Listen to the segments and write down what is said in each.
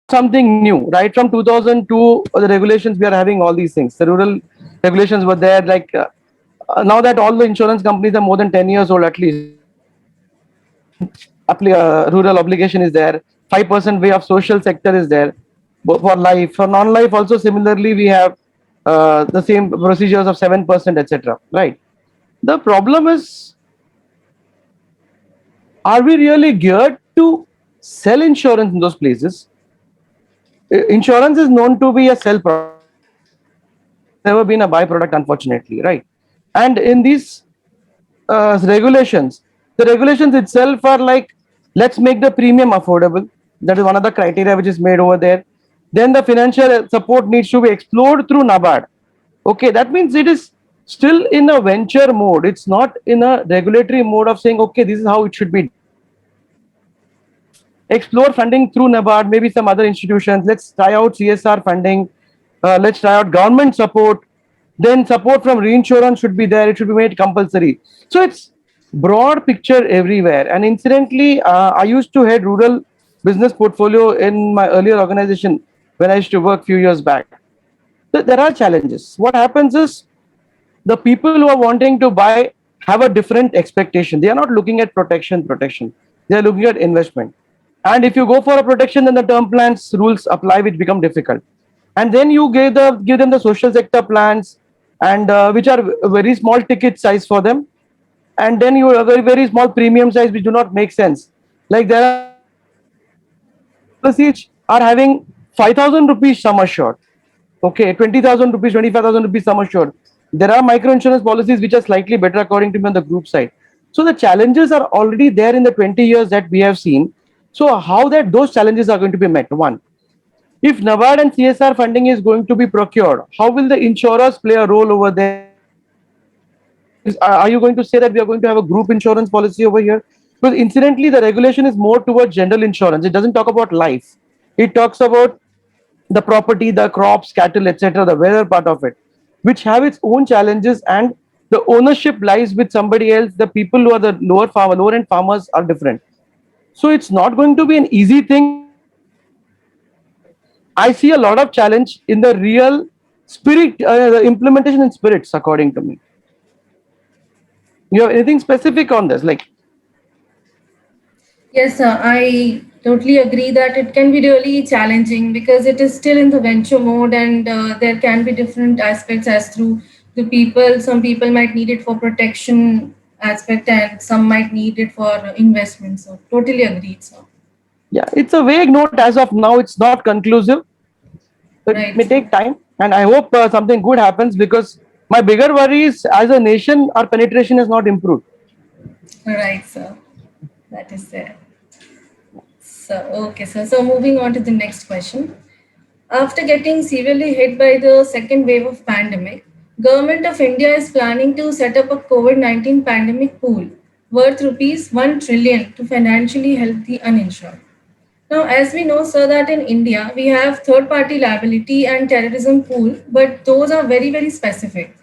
something new. Right from 2002, the regulations we are having all these things. The rural regulations were there. Now that all the insurance companies are more than 10 years old, at least rural obligation is there. 5% way of social sector is there for life. For non-life also similarly we have the same procedures of 7%, etc. Right. The problem is, are we really geared to sell insurance in those places? Insurance is known to be a sell product, never been a byproduct, unfortunately, right? And in these regulations, the regulations itself are like, let's make the premium affordable. That is one of the criteria which is made over there. Then the financial support needs to be explored through NABARD. Okay, that means it is still in a venture mode. It's not in a regulatory mode of saying, okay, this is how it should be. Explore funding through NABARD, maybe some other institutions. Let's try out CSR funding. Let's try out government support. Then support from reinsurance should be there. It should be made compulsory. So it's broad picture everywhere. And incidentally, I used to head rural business portfolio in my earlier organization when I used to work few years back. There are challenges. What happens is the people who are wanting to buy have a different expectation. They are not looking at protection. They are looking at investment. And if you go for a protection, then the term plans rules apply, which become difficult. And then you give them the social sector plans, and which are very small ticket size for them. And then you have a very small premium size, which do not make sense. Like there are policies are having 5,000 rupees sum assured. Okay, 20,000 rupees, 25,000 rupees sum assured. There are micro insurance policies which are slightly better according to me on the group side. So the challenges are already there in the 20 years that we have seen. So how that those challenges are going to be met? One, if NABARD and CSR funding is going to be procured, how will the insurers play a role over there? Are you going to say that we are going to have a group insurance policy over here? Because incidentally, the regulation is more towards general insurance. It doesn't talk about life. It talks about the property, the crops, cattle, etc., the weather part of it, which have its own challenges, and the ownership lies with somebody else. The people who are the lower end farmers are different. So it's not going to be an easy thing. I see a lot of challenge in the real spirit, the implementation in spirits, according to me. You have anything specific on this? Like, Yes, I totally agree that it can be really challenging because it is still in the venture mode, and there can be different aspects as through the people. Some people might need it for protection aspect, and some might need it for investment. So, totally agreed. So, yeah, it's a vague note as of now. It's not conclusive. It may right, take time, and I hope something good happens, because my bigger worry is, as a nation, our penetration has not improved. right, sir. That is there. So, okay, sir. So, moving on to the next question. After getting severely hit by the second wave of pandemic, Government of India is planning to set up a COVID-19 pandemic pool worth rupees 1 trillion to financially help the uninsured. Now, as we know, sir, that in India we have third party liability and terrorism pool, but those are very, very specific.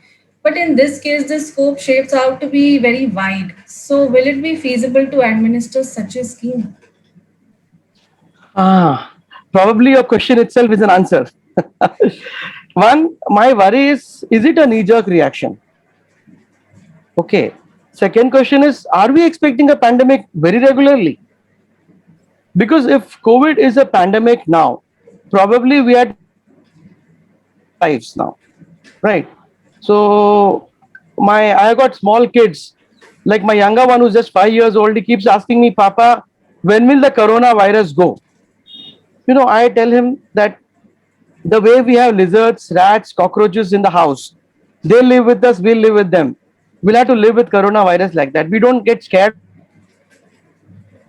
But in this case, the scope shapes out to be very wide. So, will it be feasible to administer such a scheme? Ah, probably your question itself is an answer. One, my worry is it a knee jerk reaction? Okay. Second question is, are we expecting a pandemic very regularly? Because if COVID is a pandemic now, probably we are lives now, right? So I got small kids, like my younger one who's just 5 years old. He keeps asking me, Papa, when will the coronavirus go? I tell him that the way we have lizards, rats, cockroaches in the house, they live with us, we'll live with them. We'll have to live with coronavirus like that. We don't get scared,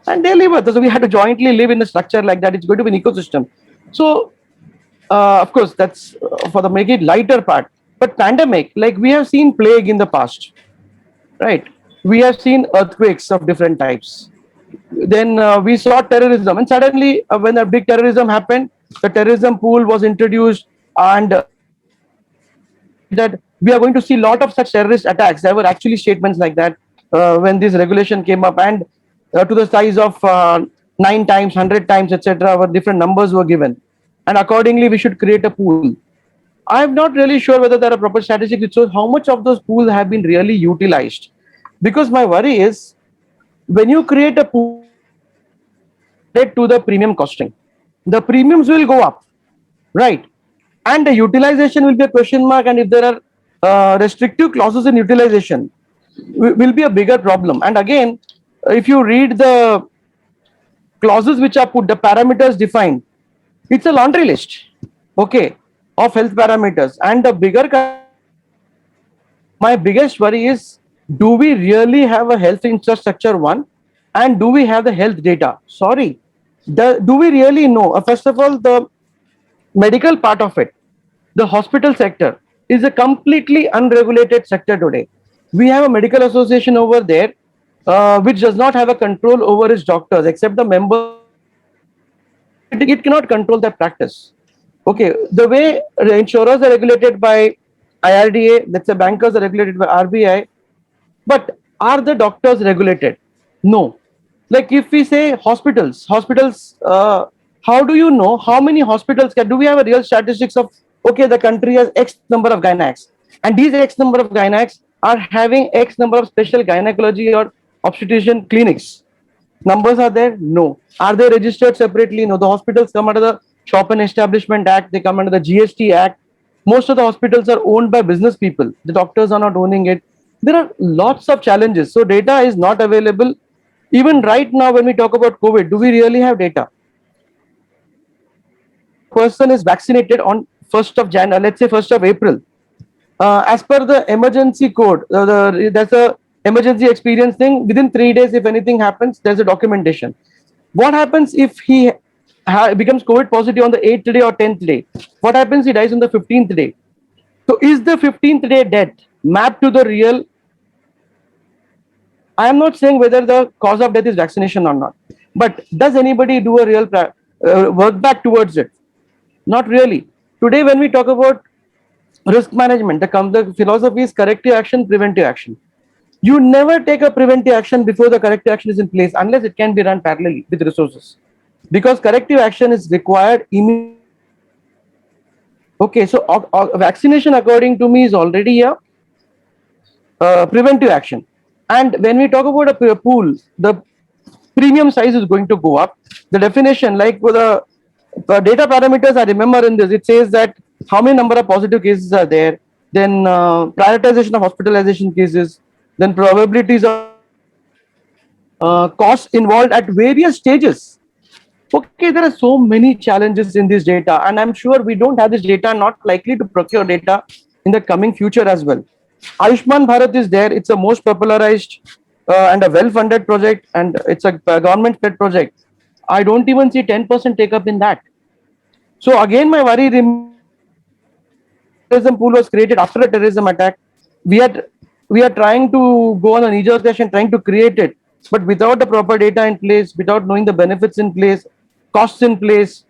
and they live with us. So we have to jointly live in a structure like that. It's going to be an ecosystem. So, of course, that's for the make it lighter part. But pandemic, like we have seen plague in the past, right? We have seen earthquakes of different types. Then we saw terrorism, and suddenly, when a big terrorism happened, the terrorism pool was introduced, and that we are going to see a lot of such terrorist attacks. There were actually statements like that when this regulation came up, and to the size of 9 times, 100 times, etc. Where different numbers were given, and accordingly we should create a pool. I'm not really sure whether there are proper statistics which shows how much of those pools have been really utilized. Because my worry is when you create a pool to the premium costing, the premiums will go up, right? And the utilization will be a question mark. And if there are restrictive clauses in utilization, will be a bigger problem. And again, if you read the clauses which are put, the parameters defined, it's a laundry list, okay, of health parameters. And the bigger, my biggest worry is, do we really have a health infrastructure? One, and do we have the health data? Sorry, do we really know? First of all, the medical part of it, the hospital sector is a completely unregulated sector today. We have a medical association over there, which does not have a control over its doctors, except the member. It cannot control that practice. Okay, the way the insurers are regulated by IRDA, let's say bankers are regulated by RBI, but are the doctors regulated? No. Like if we say hospitals, how do you know how many hospitals can? Do we have a real statistics of, okay, the country has X number of gynacs, and these X number of gynacs are having X number of special gynecology or obstetrician clinics? Numbers are there? No. Are they registered separately? No. The hospitals come under the Shop and Establishment Act, they come under the GST Act. Most of the hospitals are owned by business people. The doctors are not owning it. There are lots of challenges. So data is not available. Even right now, when we talk about COVID, do we really have data? Person is vaccinated on 1st of January, let's say 1st of April. As per the emergency code, there's a emergency experience thing. Within 3 days, if anything happens, there's a documentation. What happens if he becomes COVID positive on the 8th day or 10th day? What happens? He dies on the 15th day. So is the 15th day death mapped to the real? I am not saying whether the cause of death is vaccination or not, but does anybody do a real work back towards it? Not really. Today, when we talk about risk management, the philosophy is corrective action, preventive action. You never take a preventive action before the corrective action is in place, unless it can be run parallelly with resources, because corrective action is required immediately. Okay, so vaccination, according to me, is already a preventive action. And when we talk about a pool, the premium size is going to go up. The definition, like for the data parameters, I remember in this, it says that how many number of positive cases are there, then prioritization of hospitalization cases, then probabilities of costs involved at various stages. Okay, there are so many challenges in this data, and I'm sure we don't have this data, not likely to procure data in the coming future as well. Ayushman Bharat is there. It's a most popularized and a well-funded project, and it's a government-led project. I don't even see 10% take up in that. So again, my worry, terrorism pool was created after a terrorism attack. We are trying to go on a knee-jerk reaction, trying to create it, but without the proper data in place, without knowing the benefits in place, costs in place,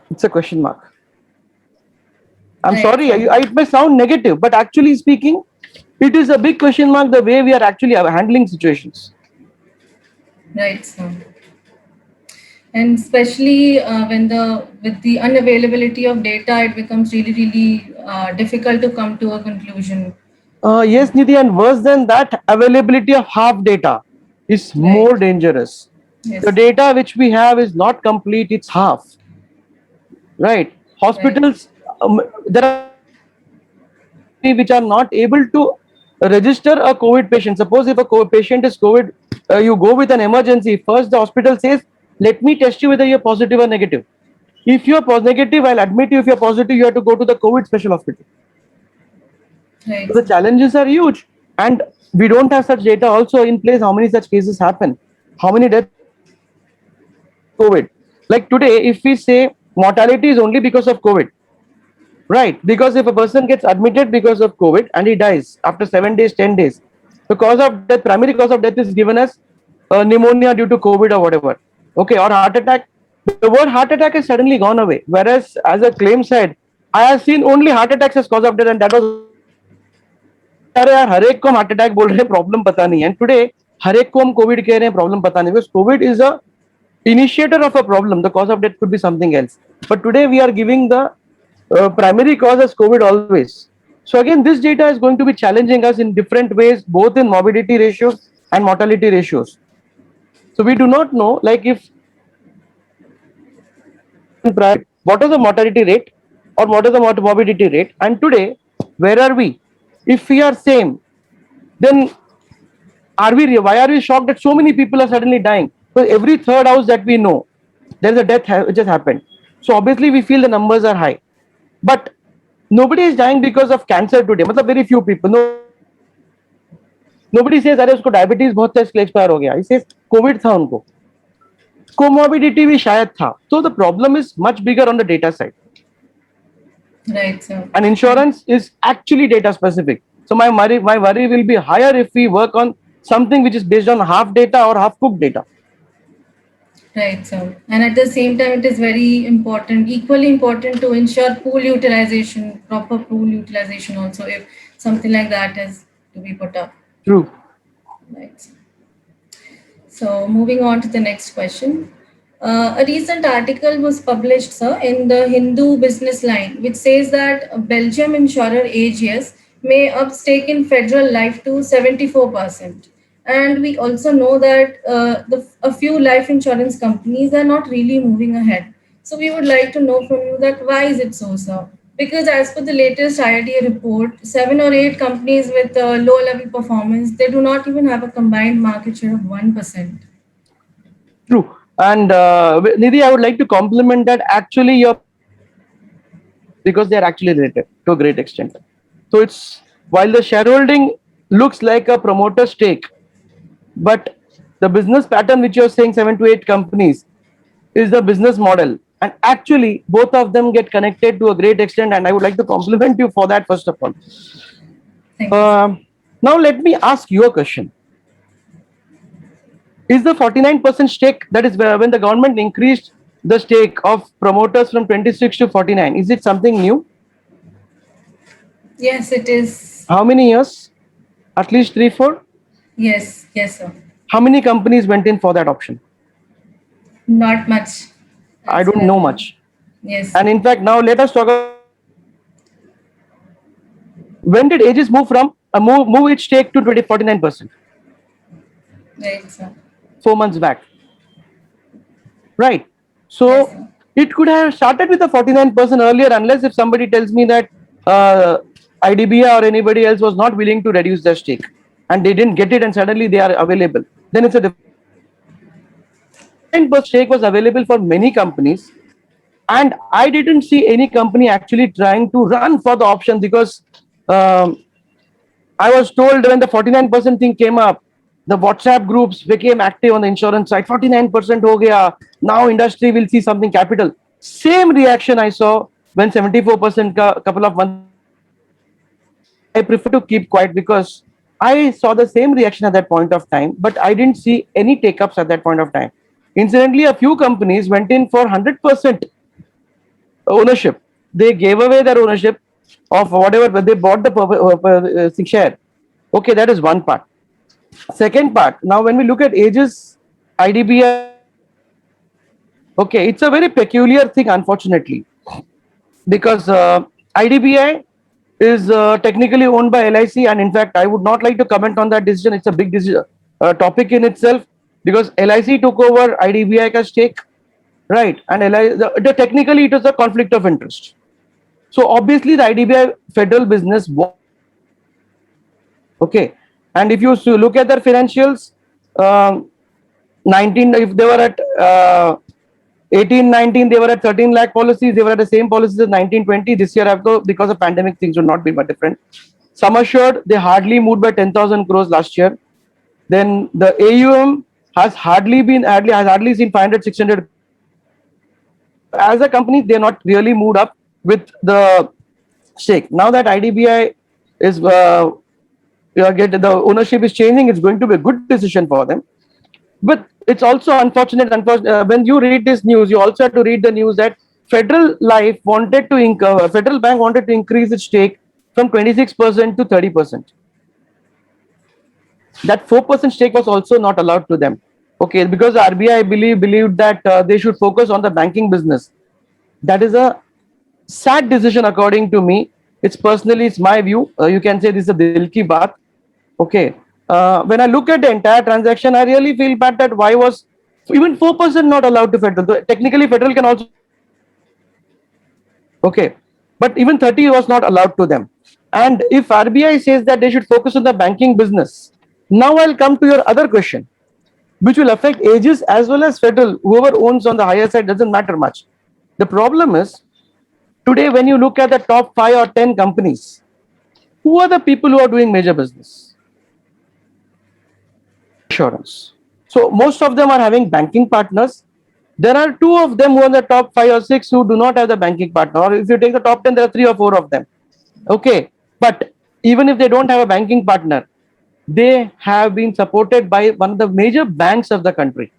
it's a question mark. I'm sorry, it may sound negative, but actually speaking, it is a big question mark the way we are actually handling situations. Right, sir. And especially with the unavailability of data, it becomes really difficult to come to a conclusion. Yes, Nidhi, and worse than that, availability of half data is more dangerous. Yes. The data which we have is not complete, it's half. Right. Hospitals, there are which are not able to register a COVID patient. Suppose if a COVID patient is COVID, you go with an emergency. First, the hospital says, let me test you whether you're positive or negative. If you're negative, I'll admit you. If you're positive, you have to go to the COVID special hospital. Right. So the challenges are huge. And we don't have such data also in place. How many such cases happen? How many deaths? COVID. Like today, if we say mortality is only because of COVID, right? Because if a person gets admitted because of COVID and he dies after 7 days, 10 days, the cause of death, primary cause of death is given as pneumonia due to COVID or whatever. Okay, or heart attack. The word heart attack has suddenly gone away. Whereas as a claim side, I have seen only heart attacks as cause of death, and that was हर एक को heart attack बोल रहे हैं, problem पता नहीं है. And today हर एक को हम कोविड कह रहे हैं, प्रॉब्लम पता नहीं. Because Covid is a initiator of a problem, the cause of death could be something else. But today we are giving the primary cause as COVID always. So again, this data is going to be challenging us in different ways, both in morbidity ratios and mortality ratios. So we do not know, like if what is the mortality rate or what is the morbidity rate, and today where are we? If we are same, then why are we shocked that so many people are suddenly dying? So every third house that we know, there is a death which has happened. So obviously we feel the numbers are high, but nobody is dying because of cancer today. मतलब very few people. Nobody says अरे उसको diabetes बहुत था इसलिए expire हो गया. He says COVID था उनको. Comorbidity भी शायद था. So the problem is much bigger on the data side. Right, sir. And insurance is actually data specific. So my worry will be higher if we work on something which is based on half data or half cooked data. Right, sir. And at the same time, it is very important, equally important to ensure pool utilization, proper pool utilization also, if something like that is to be put up. True. Right. So moving on to the next question. A recent article was published, sir, in the Hindu Business Line, which says that Belgium insurer AGS may up stake in Federal Life to 74%. And we also know that a few life insurance companies are not really moving ahead. So we would like to know from you that why is it so, sir? Because as per the latest IRDA report, 7 or 8 companies with low level performance, they do not even have a combined market share of 1%. True. And Nidhi, I would like to compliment that actually your because they are actually related to a great extent. So it's while the shareholding looks like a promoter stake, but the business pattern which you're saying 7 to 8 companies is the business model, and actually both of them get connected to a great extent, and I would like to compliment you for that first of all. Thank you. Now let me ask you a question. Is the 49% stake, that is when the government increased the stake of promoters from 26 to 49, is it something new? Yes, it is. How many years? At least 3 4. Yes, sir. How many companies went in for that option? Not much. I don't know much. Yes. And in fact, now let us talk about when did Aegis move from move its stake to 49%? Right, sir. 4 months back. Right. So Yes, sir. it could have started with a 49% earlier, unless if somebody tells me that IDBI or anybody else was not willing to reduce their stake and they didn't get it and suddenly they are available. Then it's a different stake was available for many companies, and I didn't see any company actually trying to run for the option because I was told when the 49% thing came up, the WhatsApp groups became active on the insurance side. 49% ho gaya. Now industry will see something capital. Same reaction I saw when 74% ka couple of months. I prefer to keep quiet because I saw the same reaction at that point of time, but I didn't see any take ups at that point of time. Incidentally, a few companies went in for 100% ownership. They gave away their ownership of whatever they bought the share. Okay, that is one part. Second part, now when we look at Aegis, IDBI, okay, it's a very peculiar thing, unfortunately, because IDBI is technically owned by LIC, and in fact, I would not like to comment on that decision. It's a big decision, topic in itself, because LIC took over IDBI ka stake, right? And technically, it was a conflict of interest. So obviously, the IDBI federal business, okay, and if you look at their financials, 19, if they were at 18, 19, they were at 13 lakh policies. They were at the same policies as 19, 20. This year, because of pandemic, things would not be much different. Sum assured, they hardly moved by 10,000 crores last year. Then the AUM has hardly seen 500, 600. As a company, they're not really moved up with the stake. Now that IDBI is the ownership is changing, it's going to be a good decision for them. But it's also unfortunate. When you read this news, you also have to read the news that Federal Bank wanted to increase its stake from 26% to 30%. That 4% stake was also not allowed to them. Okay, because RBI believed that they should focus on the banking business. That is a sad decision according to me. It's my view. You can say this is a dil ki baat. Okay. When I look at the entire transaction, I really feel bad that why was even 4% not allowed to federal. Though technically, federal can also, okay, but even 30 was not allowed to them. And if RBI says that they should focus on the banking business, now I'll come to your other question, which will affect Aegis as well as federal. Whoever owns on the higher side doesn't matter much. The problem is today when you look at the top 5 or 10 companies, who are the people who are doing major business? Insurance. So most of them are having banking partners. There are 2 of them who are in the top 5 or 6 who do not have the banking partner. Or if you take the top 10, there are 3 or 4 of them. Okay, but even if they don't have a banking partner, they have been supported by one of the major banks of the country.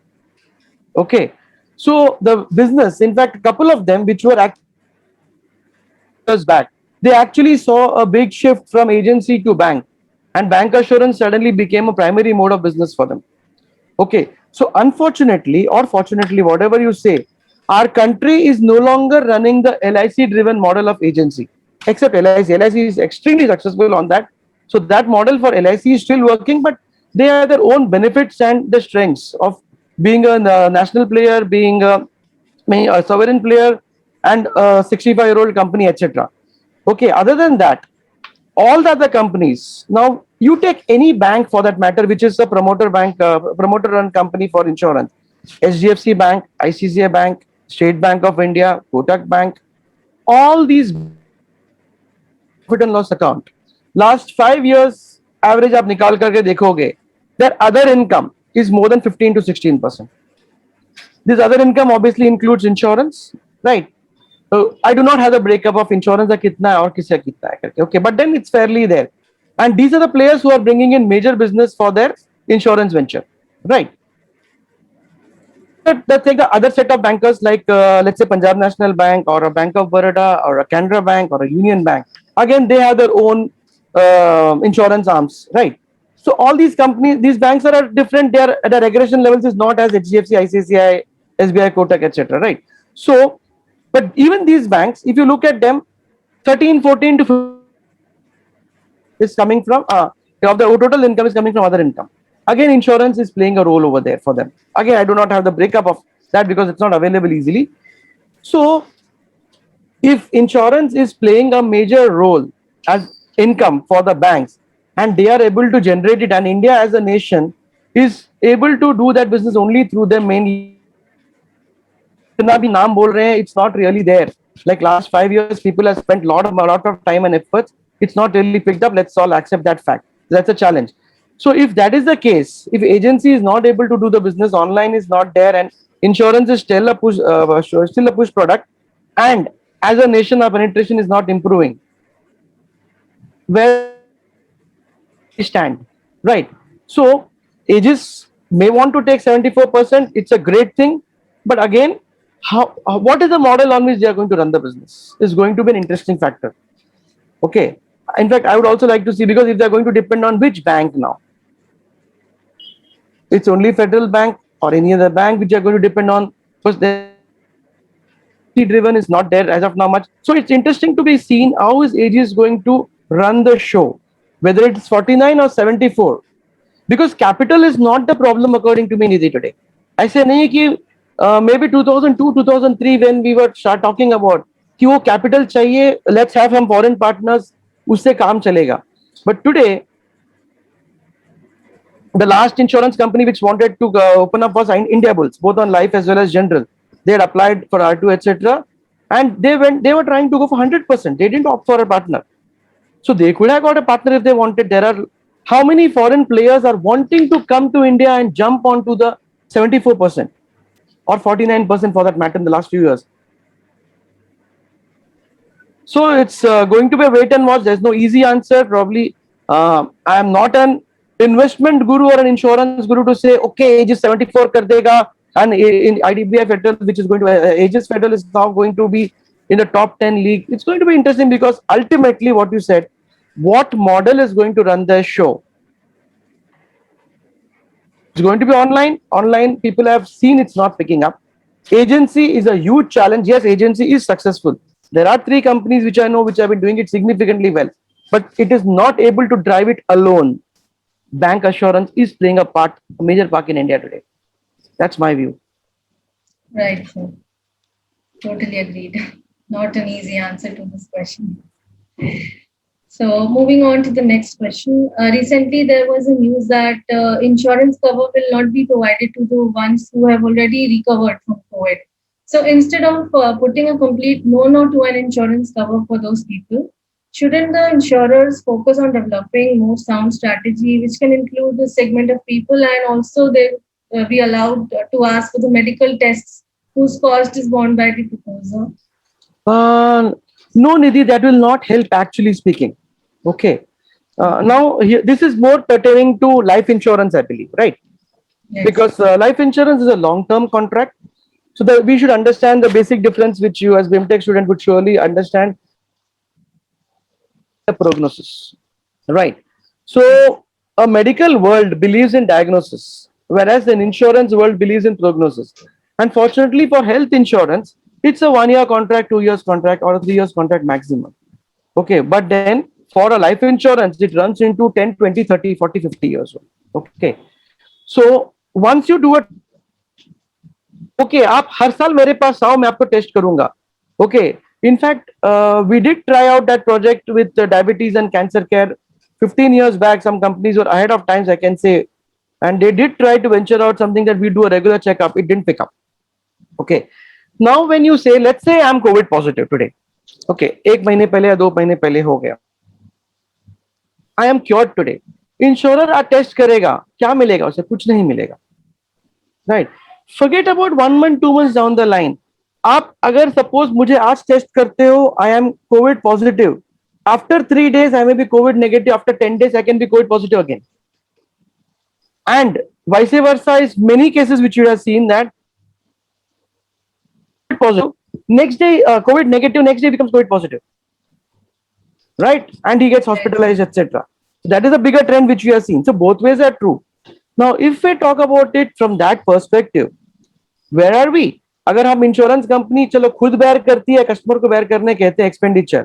Okay, so the business, in fact, a couple of them which were years back, they actually saw a big shift from agency to bank, and bank assurance suddenly became a primary mode of business for them. Okay, so unfortunately or fortunately, whatever you say, our country is no longer running the LIC driven model of agency, except LIC. LIC is extremely successful on that. So that model for LIC is still working, but they have their own benefits and the strengths of being a national player, being a sovereign player, and a 65-year-old company, etc. Okay, other than that, all the other companies, now you take any bank for that matter, which is a promoter run company for insurance, HDFC Bank, ICICI Bank, State Bank of India, Kotak Bank, all these profit and loss account, last 5 years average आप निकाल करके देखोगे, their other income is more than 15 to 16%. This other income obviously includes insurance, right? So I do not have the breakup of insurance का कितना है और किसका कितना है करके. Okay, but then it's fairly there. And these are the players who are bringing in major business for their insurance venture, right? But let's take the other set of bankers like let's say Punjab National Bank or a Bank of Baroda or a Canara Bank or a Union Bank. Again, they have their own insurance arms, right? So all these companies, these banks are different. They are at a regulation levels is not as HDFC, ICICI, SBI, Kotak, etc. Right? So, but even these banks, if you look at them, 13, 14 to 15 is coming from of the total income is coming from other income. Again, insurance is playing a role over there for them. Again, I do not have the breakup of that because it's not available easily. So if insurance is playing a major role as income for the banks and they are able to generate it, and India as a nation is able to do that business only through them mainly, जितना भी नाम बोल रहे हैं, it's not really there. Like last 5 years, people have spent lot of time and efforts. It's not really picked up. Let's all accept that fact. That's a challenge. So if that is the case, if agency is not able to do the business, online is not there, and insurance is still a push product, and as a nation, our penetration is not improving, where we stand, right? So Aegis may want to take 74%. It's a great thing, but again, what is the model on which they are going to run the business is going to be an interesting factor. Okay. In fact, I would also like to see, because if they're going to depend on which bank now, it's only Federal Bank or any other bank which are going to depend on, because the driven is not there as of now much. So it's interesting to be seen how is Aegis going to run the show, whether it's 49 or 74, because capital is not the problem according to me Nidhi today. ऐसे नहीं कि maybe 2002 2003 when we were start talking about कि वो capital चाहिए, let's have some foreign partners, उससे काम चलेगा. But today the last insurance company which wanted to open up was Indiabulls, both on life as well as general. They had applied for R2, etc. And they were trying to go for 100%. They didn't opt for a partner. So they could have got a partner if they wanted. There are how many foreign players are wanting to come to India and jump onto the 74% or 49% for that matter in the last few years. So it's going to be a wait and watch. There's no easy answer. Probably I am not an investment guru or an insurance guru to say, okay, Aegis 74 kar dega, and in IDBI Federal, which is going to, Aegis Federal is now going to be in the top 10 league. It's going to be interesting because ultimately what you said, what model is going to run the show? It's going to be online. Online, people have seen it's not picking up. Agency is a huge challenge. Yes, agency is successful. There are 3 companies which I know which have been doing it significantly well, but it is not able to drive it alone. Bank assurance is playing a major part in India today. That's my view. Right, sir. Totally agreed. Not an easy answer to this question. So, moving on to the next question. Recently, there was a news that insurance cover will not be provided to the ones who have already recovered from COVID. So, instead of putting a complete no to an insurance cover for those people, shouldn't the insurers focus on developing more sound strategy, which can include the segment of people, and also they be allowed to ask for the medical tests whose cost is borne by the proposer? Uh, no, Nidhi, that will not help actually speaking. Okay. Now, here, this is more pertaining to life insurance, I believe, right? Yes. Because life insurance is a long-term contract. So that we should understand the basic difference, which you as BIMTech student would surely understand, the prognosis, right? So a medical world believes in diagnosis, whereas an insurance world believes in prognosis. Unfortunately, for health insurance, it's a 1 year contract, 2 years contract, or a 3 years contract maximum. Okay, but then for a life insurance, it runs into 10, 20, 30, 40, 50 years old. Okay, so once you do it, okay, आप हर साल मेरे पास आओ, मैं आपको test करूंगा. Okay, in fact, we did try out that project with diabetes and cancer care 15 years back. Some companies were ahead of times, I can say, and they did try to venture out something that we do a regular checkup. It didn't pick up. Okay, now when you say, let's say I'm COVID positive today. Okay, 1 महीने पहले या 2 महीने पहले हो गया. I am cured today. Insurer आ test करेगा, क्या मिलेगा उसे? कुछ नहीं मिलेगा, right? Forget about 1 month, 2 months down the line. आप अगर सपोज मुझे आज टेस्ट करते हो, I am Covid positive, after 3 days I may be COVID negative, after 10 days I can be COVID positive again, and vice versa is many cases which you have seen that positive next day, COVID negative next day becomes COVID positive, right? And he gets hospitalized, etc. So that is a bigger trend which we have seen. So both ways are true. Now if we talk about it from that perspective, where are we? अगर हम insurance company चलो खुद bear करती है, customer को bear करने कहते हैं एक्सपेंडिचर,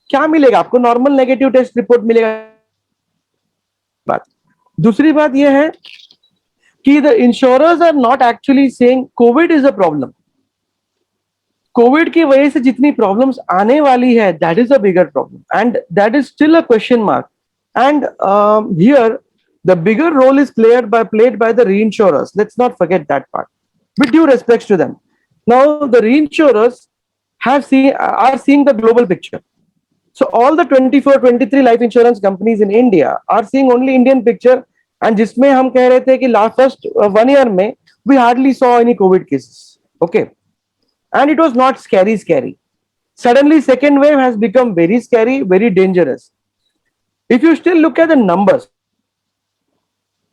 क्या मिलेगा आपको? नॉर्मल नेगेटिव टेस्ट रिपोर्ट मिलेगा. बात दूसरी बात यह है कि the insurers are not actually saying Covid is a problem. Covid की वजह से जितनी प्रॉब्लम्स आने वाली है, that is a bigger problem, and that is still a question mark. And here the bigger role is played by the reinsurers. Let's not forget that part, with due respects to them. Now the reinsurers are seeing the global picture. So all the 24 23 life insurance companies in India are seeing only Indian picture, and जिसमें हम कह रहे थे कि first 1 year में we hardly saw any COVID cases. Okay, and it was not scary. Suddenly second wave has become very scary, very dangerous. If you still look at the numbers,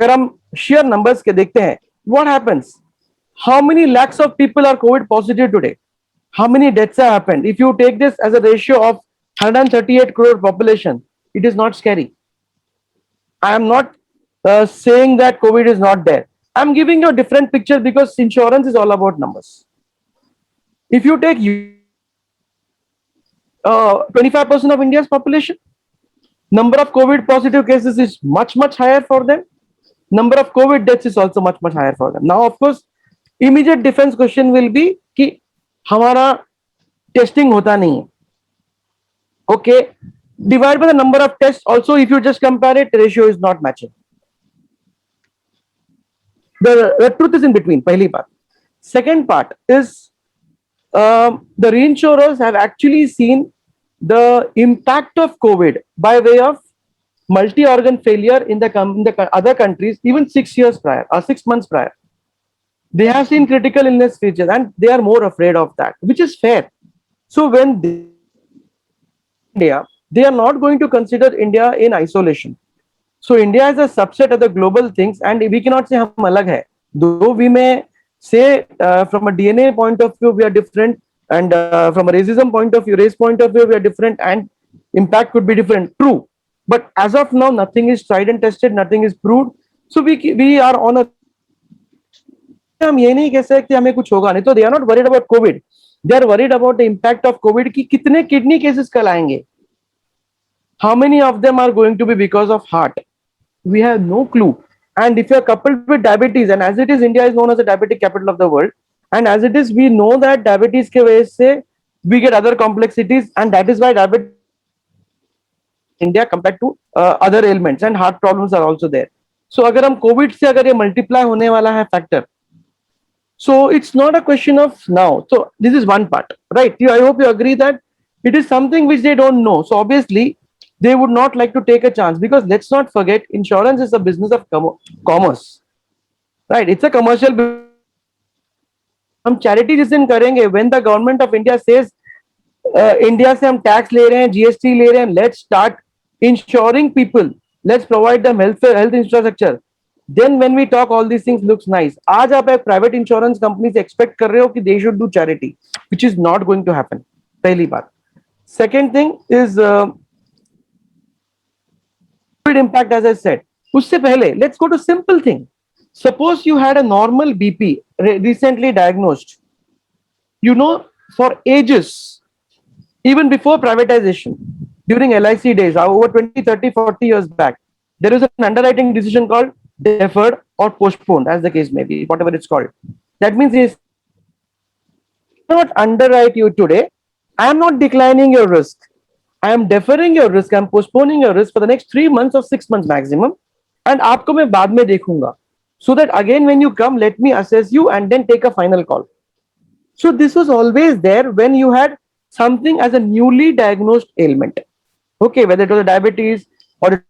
अगर हम sheer numbers के देखते हैं, what happens? How many lakhs of people are COVID positive today? How many deaths have happened? If you take this as a ratio of 138 crore population, it is not scary. I am not saying that COVID is not there. I'm giving you a different picture because insurance is all about numbers. If you take 25% of India's population, number of COVID positive cases is much higher for them. Number of COVID deaths is also much higher for them. Now, of course, immediate defense question will be कि हमारा testing होता नहीं है. Okay, divide by the number of tests. Also, if you just compare it, the ratio is not matching. The truth is in between. पहली बात. Second part is the reinsurers have actually seen the impact of COVID by way of multi-organ failure in the other countries, even 6 years prior or 6 months prior. They have seen critical illness features and they are more afraid of that, which is fair. So when India, they are not going to consider India in isolation. So India is a subset of the global things, and we cannot say hum alag hai. Though we may say from a DNA point of view we are different, and from a racism point of view, race point of view we are different, and impact could be different. True, but as of now, nothing is tried and tested, nothing is proved. So we are on a हम ये नहीं कह सकते हमें कुछ होगा नहीं, तो they are not worried about Covid, they are worried about the impact of Covid की कितने किडनी केसेस कल आएंगे, how many of them are going to be because of heart, we have no clue. And if you are coupled with diabetes, and as it is, India is known as the diabetic capital of the world, and as it is, we know that diabetes ke wajah se we get other complexities, and that is why diabetes India compared to other ailments, and heart problems are also there. So अगर हम COVID से अगर ये multiply होने वाला है factor, so it's not a question of now. So this is one part, right? I hope you agree that it is something which they don't know. So obviously they would not like to take a chance, because let's not forget, insurance is a business of commerce, right? It's a commercial business. हम charity जिस दिन करेंगे, when the government of India says India से हम tax ले रहे हैं, GST ले रहे हैं, let's start insuring people, let's provide them health infrastructure, then when we talk all these things looks nice. आज आप एक प्राइवेट इंश्योरेंस कंपनी से एक्सपेक्ट कर रहे हो कि they should do charity, which is not going to happen. पहली बात. Second thing is impact, as I said. उससे पहले let's go to simple thing. Suppose you had a normal BP recently diagnosed, you know, for ages, even before privatization, during LIC days, over 20, 30, 40 years back, there is an underwriting decision called deferred or postponed, as the case may be, whatever it's called. That means is not underwrite you today. I am not declining your risk. I am deferring your risk. I am postponing your risk for the next 3 months or 6 months maximum. And आपको मैं बाद में देखूंगा. So that again, when you come, let me assess you and then take a final call. So this was always there when you had something as a newly diagnosed ailment. Okay, whether it was a diabetes or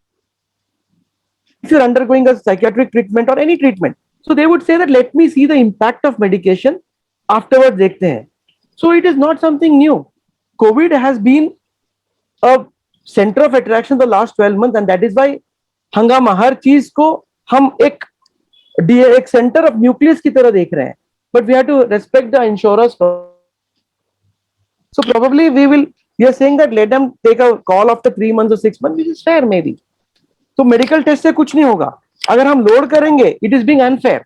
if you're undergoing a psychiatric treatment or any treatment. So they would say that let me see the impact of medication afterwards dekhte hain. So it is not something new. COVID has been a center of attraction the last 12 months, and that is why हंगामा हर चीज को हम एक centre of nucleus की तरह देख रहे हैं. But we have to respect the insurers first. So probably we are saying that let them take a call after 3 months or 6 months, which is fair maybe. तो मेडिकल टेस्ट से कुछ नहीं होगा. अगर हम लोड करेंगे, it is being unfair.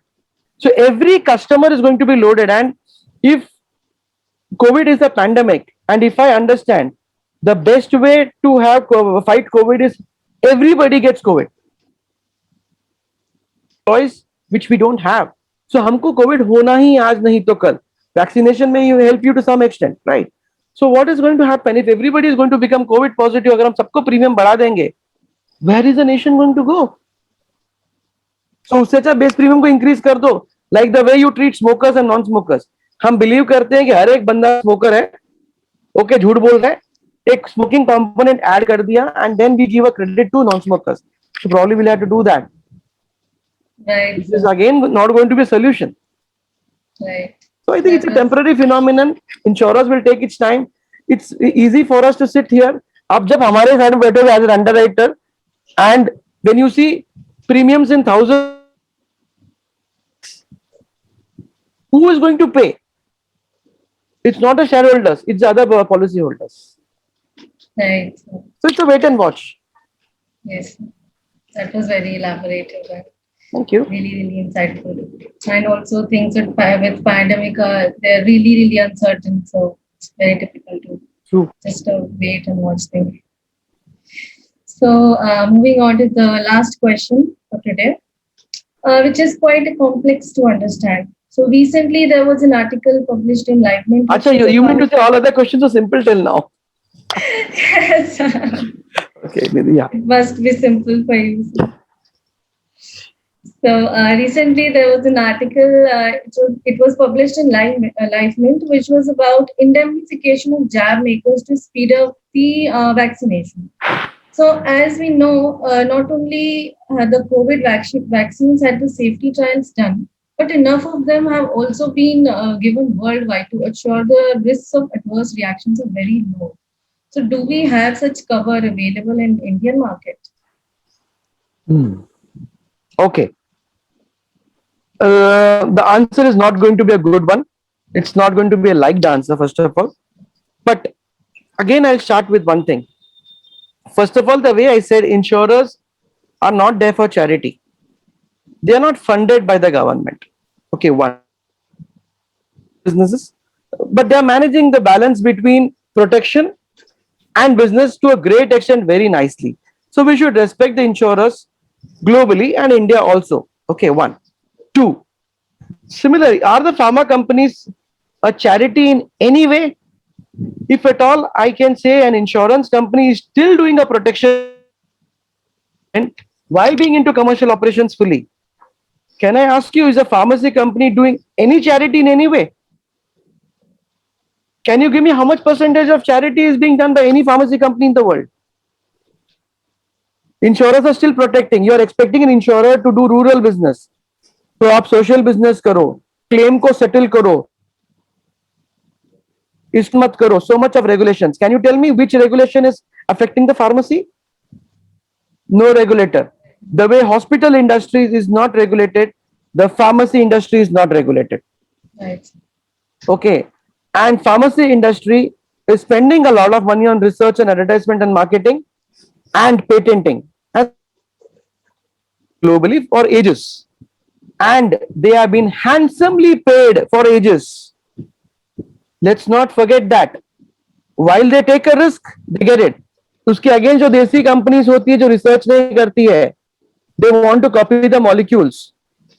So every customer is going to be loaded, and if COVID is a pandemic, and if I understand, the best way to have fight COVID is everybody gets COVID. Choice which we don't have. So हमको COVID होना ही आज नहीं तो कल. Vaccination may help you to some extent, right? So what is going to happen if everybody is going to become COVID positive? अगर हम सबको premium बढ़ा देंगे, where is the nation going to go? So उससे अच्छा base premium को increase कर दो, like the way you treat smokers and non-smokers. हम बिलीव करते हैं कि हर एक बंदा स्मोकर है, ओके, झूठ बोल रहा है, एक स्मोकिंग कंपोनेंट ऐड कर दिया, and then we give a credit to non-smokers. So probably we'll have to do that. Right. This is again not going to be a solution. Right. So I think it's a temporary phenomenon. Insurers will take its time. It's easy for us to sit here. अब जब हमारे side में बैठोगे as an underwriter, and when you see premiums in thousands, who is going to pay? It's not the shareholders, it's the other policy holders. Right. So it's a wait and watch. Yes. That was very elaborative. And Thank you. really, really insightful. And also things with pandemic, they're really, really uncertain. So it's very difficult to True. just wait and watch things. So moving on to the last question for today, which is quite complex to understand. So recently there was an article published in LiveMint. Acha, you mean to say all other questions are simple till now? Yes. Okay, maybe, yeah. It must be simple for you. So recently there was an article, it was published in LiveMint, which was about indemnification of jab makers to speed up the vaccination. So as we know, not only the COVID vaccines had the safety trials done, but enough of them have also been given worldwide to ensure the risks of adverse reactions are very low. So do we have such cover available in Indian market? Okay. The answer is not going to be a good one. It's not going to be a liked answer, first of all. But again, I'll start with one thing. First of all, the way I said, insurers are not there for charity. They are not funded by the government. Okay, one. businesses, but they are managing the balance between protection and business to a great extent very nicely. So we should respect the insurers globally and India also. Okay, one. Two, similarly, are the pharma companies a charity in any way? If at all, I can say an insurance company is still doing a protection while being into commercial operations fully. Can I ask you, is a pharmacy company doing any charity in any way? Can you give me how much percentage of charity is being done by any pharmacy company in the world? Insurers are still protecting. You are expecting an insurer to do rural business. तो आप social business करो, claim को settle करो, इस मत करो. So much of regulations. Can you tell me which regulation is affecting the pharmacy? No regulator. The way hospital industry is not regulated, the pharmacy industry is not regulated. Right. Okay. And pharmacy industry is spending a lot of money on research and advertisement and marketing and patenting and globally for ages. And they have been handsomely paid for ages. Let's not forget that. While they take a risk, they get it. उसके against जो देसी companies होती है जो research नहीं करती है, they want to copy the molecules.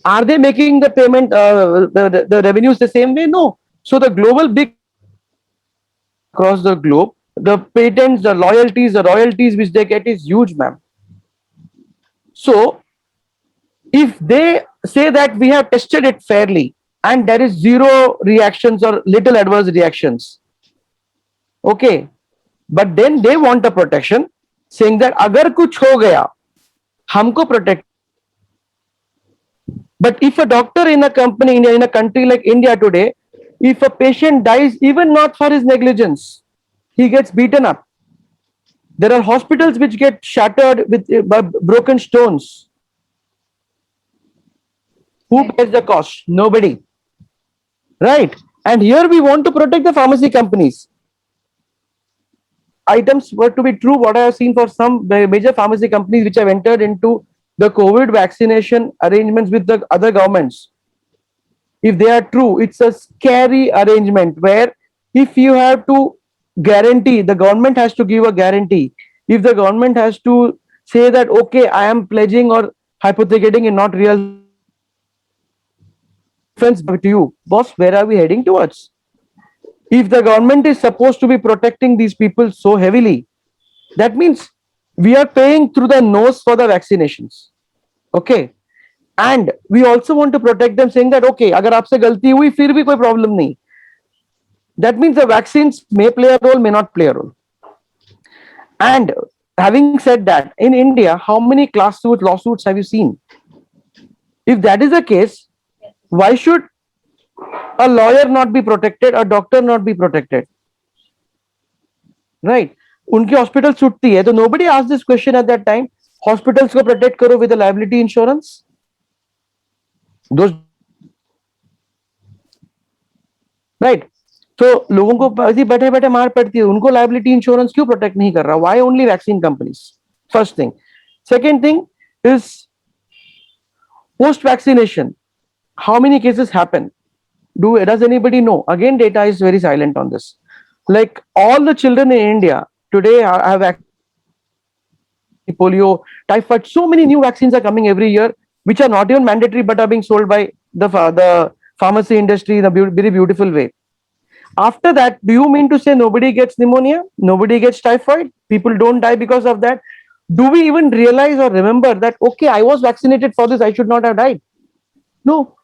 Are they making the payment, the revenues the same way? No. So the global big across the globe, the patents, the loyalties, the royalties which they get is huge, ma'am. So if they say that we have tested it fairly and there is zero reactions or little adverse reactions, okay, but then they want a protection saying that agar kuch ho gaya, humko protect. But if a doctor in a company, in a country like India today, if a patient dies, even not for his negligence, he gets beaten up. There are hospitals which get shattered with broken stones. Who pays the cost? Nobody. Right? And here we want to protect the pharmacy companies. Items were to be true, what I have seen for some major pharmacy companies which have entered into the COVID vaccination arrangements with the other governments. If they are true, it's a scary arrangement where if you have to guarantee, the government has to give a guarantee. If the government has to say that, okay, I am pledging or hypothecating in not real defense to you, boss, where are we heading towards? If the government is supposed to be protecting these people so heavily, that means we are paying through the nose for the vaccinations. Okay. And we also want to protect them saying that, okay, agar aapse galti hui, fir bhi koi problem nahi. That means the vaccines may play a role, may not play a role. And having said that, in India, how many class lawsuits have you seen? If that is the case, why should a lawyer not be protected, a doctor not be protected? Right? Unki hospital छूटती है, so nobody asked this question at that time. Hospitals को protect करो with a liability insurance. Those, right? तो लोगों को ऐसी बैठे बैठे मार पड़ती है, उनको लाइबिलिटी इंश्योरेंस क्यों प्रोटेक्ट नहीं कर रहा? Why only vaccine companies? First thing. Second thing is post vaccination. How many cases happen? Does anybody know? Again, data is very silent on this. Like all the children in India today have polio, typhoid. So many new vaccines are coming every year, which are not even mandatory but are being sold by the pharmacy industry in a very beautiful way. After that, do you mean to say nobody gets pneumonia? Nobody gets typhoid? People don't die because of that? Do we even realize or remember that, okay, I was vaccinated for this, I should not have died? No.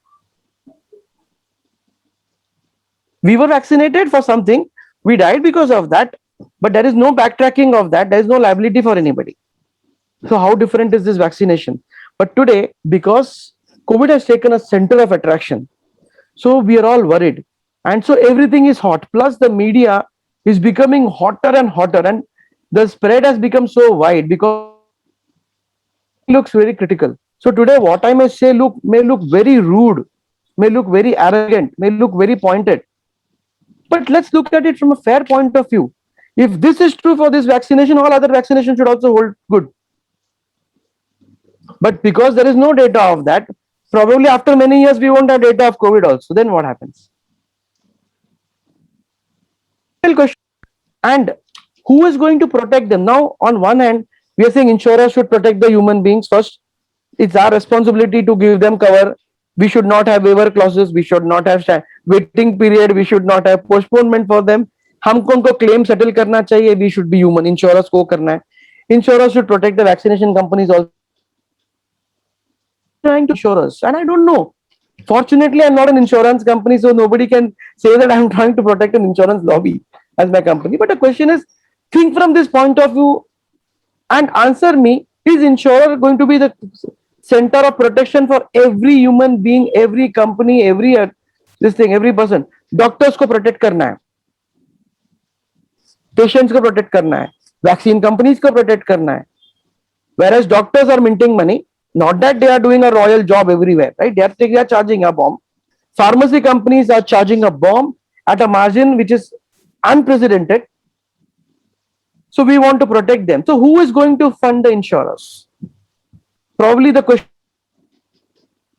We were vaccinated for something, we died because of that, but there is no backtracking of that, there is no liability for anybody. So how different is this vaccination? But today, because COVID has taken a center of attraction, so we are all worried. And so everything is hot. Plus the media is becoming hotter and hotter, and the spread has become so wide because it looks very critical. So today what I may say may look very rude, may look very arrogant, may look very pointed. But let's look at it from a fair point of view. If this is true for this vaccination, all other vaccinations should also hold good. But because there is no data of that, probably after many years we won't have data of COVID also. Then what happens? Vital question. And who is going to protect them? Now, on one hand, we are saying insurers should protect the human beings first. It's our responsibility to give them cover. We should not have waiver clauses. We should not have waiting period. We should not have postponement for them. हमको उनको claim settle करना चाहिए. We should be human. Insurers को करना है. Insurers should protect the vaccination companies also. Trying to insurers, and I don't know. Fortunately, I'm not an insurance company, so nobody can say that I'm trying to protect an insurance lobby as my company. But the question is, think from this point of view and answer me: is insurer going to be the center of protection for every human being, every company, every this thing, every person? Doctors को protect करना है, patients को protect करना है, vaccine companies को protect करना है. Whereas doctors are minting money, not that they are doing a royal job everywhere, right? They are charging a bomb. Pharmacy companies are charging a bomb at a margin which is unprecedented. So we want to protect them. So who is going to fund the insurers? Probably the question.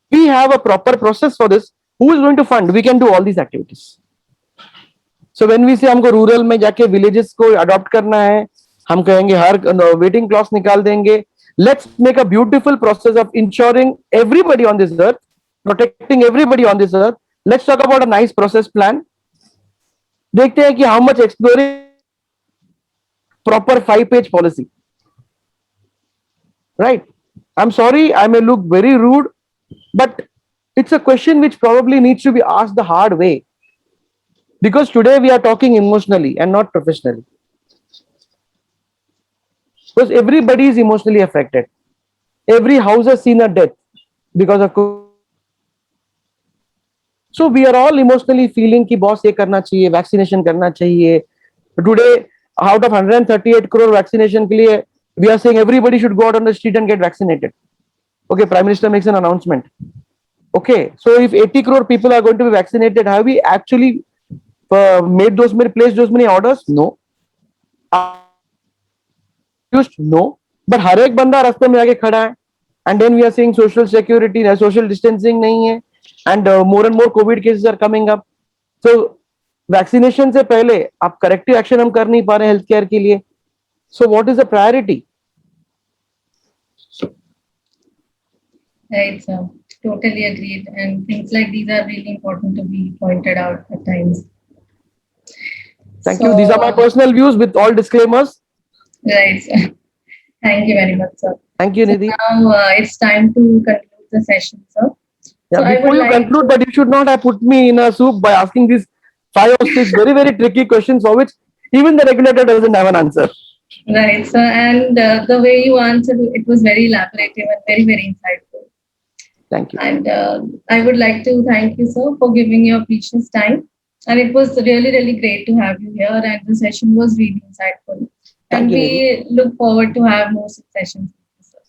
We have a proper process for this. Who is going to fund? We can do all these activities. So when we say हमको rural में जाके villages को adopt करना है, हम कहेंगे हर waiting clause निकाल देंगे. Let's make a beautiful process of ensuring everybody on this earth, protecting everybody on this earth. Let's talk about a nice process plan. देखते हैं कि how much exploring proper 5-page policy. Right? I'm sorry, I may look very rude, but it's a question which probably needs to be asked the hard way. Because today we are talking emotionally and not professionally. Because everybody is emotionally affected. Every house has seen a death because of COVID. So we are all emotionally feeling कि boss ये करना चाहिए, vaccination करना चाहिए. Today, out of 138 crore vaccination के लिए, we are saying everybody should go out on the street and get vaccinated. Okay, Prime Minister makes an announcement. Okay, so if 80 crore people are going to be vaccinated, have we actually placed those many orders? No. No. But हर एक बंदा रास्ते में आके खड़ा है. And then we are seeing social security, social distancing नहीं है. And more and more COVID cases are coming up. So vaccination से पहले आप corrective action हम कर नहीं पा रहे healthcare के लिए. So what is the priority? Right, sir. Totally agreed. And things like these are really important to be pointed out at times. Thank you. These are my personal views with all disclaimers. Right, sir. Thank you very much, sir. Thank you, Nidhi. Now it's time to conclude the session, sir. Yeah, So before you conclude, but you should not have put me in a soup by asking these 5 or 6 very, very tricky questions for which even the regulator doesn't have an answer. Right, sir. And the way you answered, it was very elaborative and very, very insightful. Thank you. And I would like to thank you, sir, for giving your precious time. And it was really, really great to have you here. And the session was really insightful. And we look forward to have more sessions.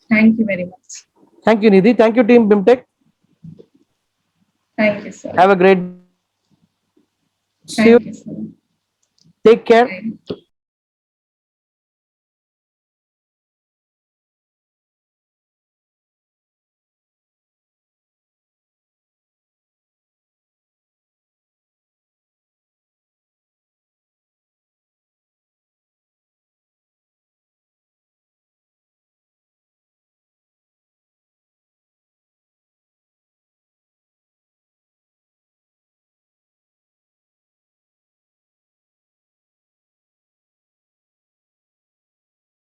Thank you very much. Thank you, Nidhi. Thank you, Team BIMTech. Thank you, sir. Have a great day. Thank you, sir. Take care. Bye.